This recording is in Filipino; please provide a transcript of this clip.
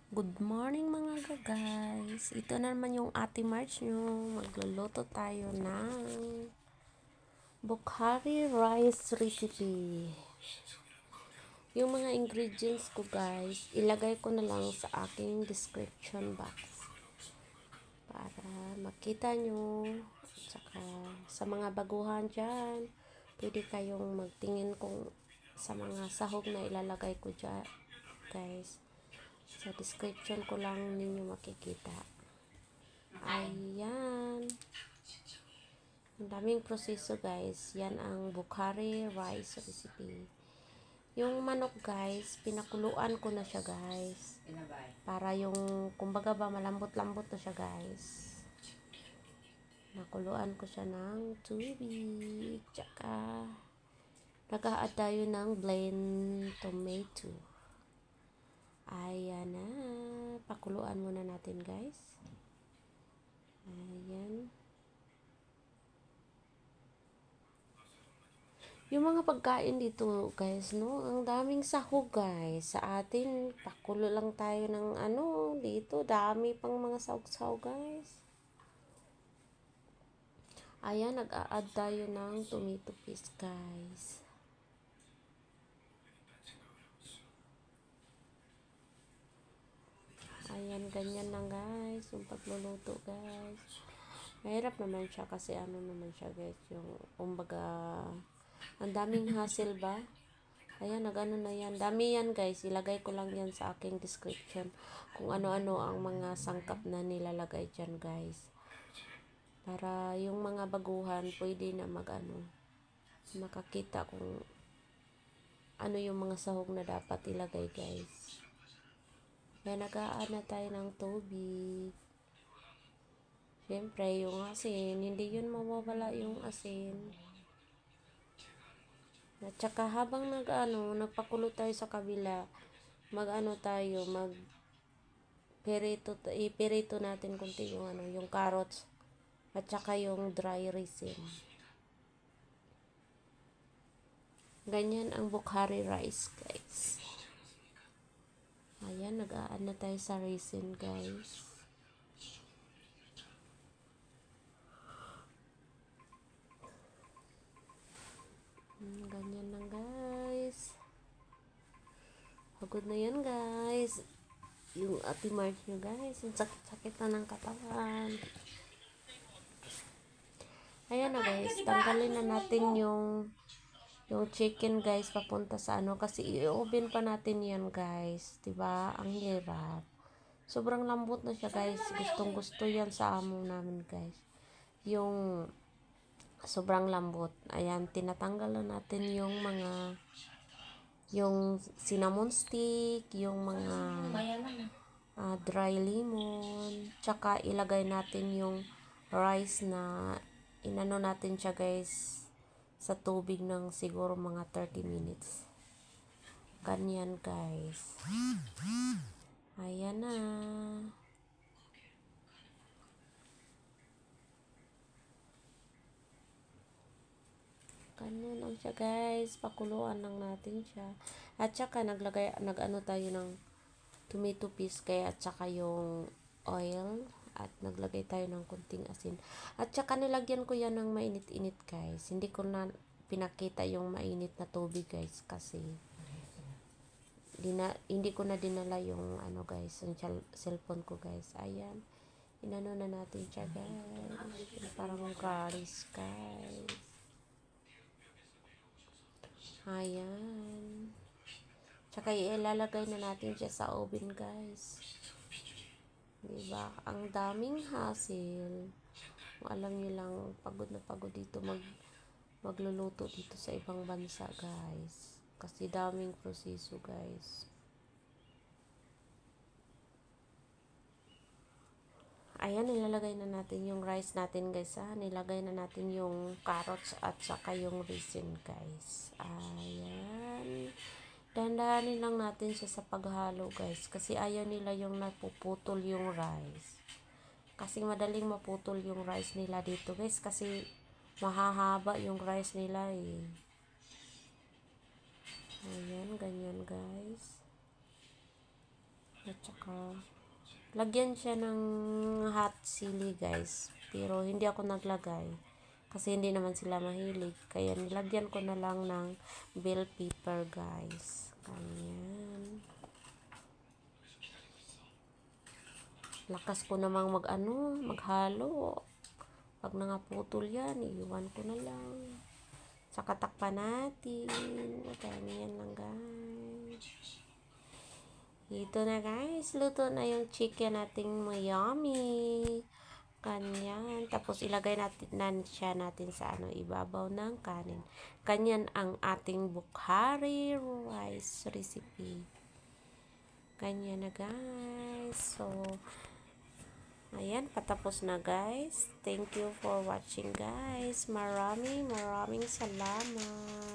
Good morning mga guys. Ito na naman yung Ate March nyo. Magluluto tayo ng Bukhari rice recipe. Yung mga ingredients ko guys, ilagay ko na lang sa aking description box para makita nyo. At saka sa mga baguhan dyan, pwede kayong magtingin kung sa mga sahog na ilalagay ko dyan guys. Sa description ko lang ninyo makikita. Ayan. Ang daming proseso guys. Yan ang Bukhari rice recipe. Yung manok guys, pinakuluan ko na siya guys. Para yung, kumbaga ba, malambot-lambot na siya guys. Nakuluan ko siya ng tubig. Tsaka, nag-a-add tayo ng blend tomato. Ayan na. Pakuluan muna natin guys. Ayan. Yung mga pagkain dito guys, no? Ang daming sahog guys. Sa atin, pakulo lang tayo ng ano, dito. Dami pang mga sahog-sahog guys. Ayan, nag-a-add tayo ng tomato paste guys. Ayan, ganyan lang guys. Yung pagluluto guys. Mahirap naman siya kasi ano naman siya guys. Yung, kumbaga, ang daming hassle ba? Ayan, nag-ano na yan. Dami yan guys. Ilagay ko lang yan sa aking description. Kung ano-ano ang mga sangkap na nilalagay dyan guys. Para yung mga baguhan, pwede na mag-ano. Makakita kung ano yung mga sahog na dapat ilagay guys. Kaya nag-aan na tayo ng tubig. Siyempre, yung asin. Hindi yun mawawala yung asin. At saka habang nagpakulo tayo sa kabila, tayo, ipirito natin kunti yung yung carrots at saka yung dry raisin. Ganyan ang Bukhari rice, guys. Ayan, nag-aan na tayo sa raisin, guys. Ganyan lang, guys. Pagod na yan, guys. Yung Ate March nyo guys, yung sakit-sakit na ng katawan. Ayan na guys, tanggalin na natin yung chicken guys papunta sa ano kasi i-oven pa natin yan guys, 'di ba? Ang hirap. Sobrang lambot na siya guys. Gustong-gusto yan sa amo namin guys. Yung sobrang lambot. Ayan, tinatanggal na natin yung cinnamon stick, yung mga dry lemon, tsaka ilagay natin yung rice na inano natin siya guys sa tubig ng siguro mga 30 minutes. Ganyan guys. Ayan na. Ganyan lang siya guys. Pakuluan lang natin siya. At saka nag-ano tayo ng tomato paste kaya at saka yung oil at naglagay tayo ng kunting asin. At saka nilagyan ko yan ng mainit-init guys. Hindi ko na pinakita yung mainit na tubig guys kasi hindi ko na dinala yung ano guys, yung cellphone ko guys. Ayan. Inano na natin siya guys. Parang garlic guys. Ayan. Tsaka ilalagay na natin siya sa oven guys. Diba? Ang daming hassle. Kung alam nyo lang, pagod na pagod dito magluluto dito sa ibang bansa guys. Kasi daming proseso guys. Ayan, nilalagay na natin yung rice natin guys ha. Nilagay na natin yung carrots at saka yung raisin guys. Ayan. Dandahanin lang natin siya sa paghalo guys. Kasi ayaw nila yung napuputol yung rice. Kasi madaling maputol yung rice nila dito guys. Kasi mahahaba yung rice nila eh. Ayan, ganyan guys. At saka, lagyan siya ng hot chili guys. Pero hindi ako naglagay. Kasi hindi naman sila mahilig. Kaya nilagyan ko na lang ng bell pepper guys. Ganyan. Lakas ko namang maghalo. Pag nangaputol yan, iiwan ko na lang. Saka takpan natin. Ganyan lang guys. Ito na guys, luto na yung chicken nating yummy. Kanyan. Tapos ilagay natin natin sa ibabaw ng kanin. Kanyan ang ating bukhari rice recipe. Kanyan na guys. So, ayan, patapos na guys. Thank you for watching guys. Maraming salamat.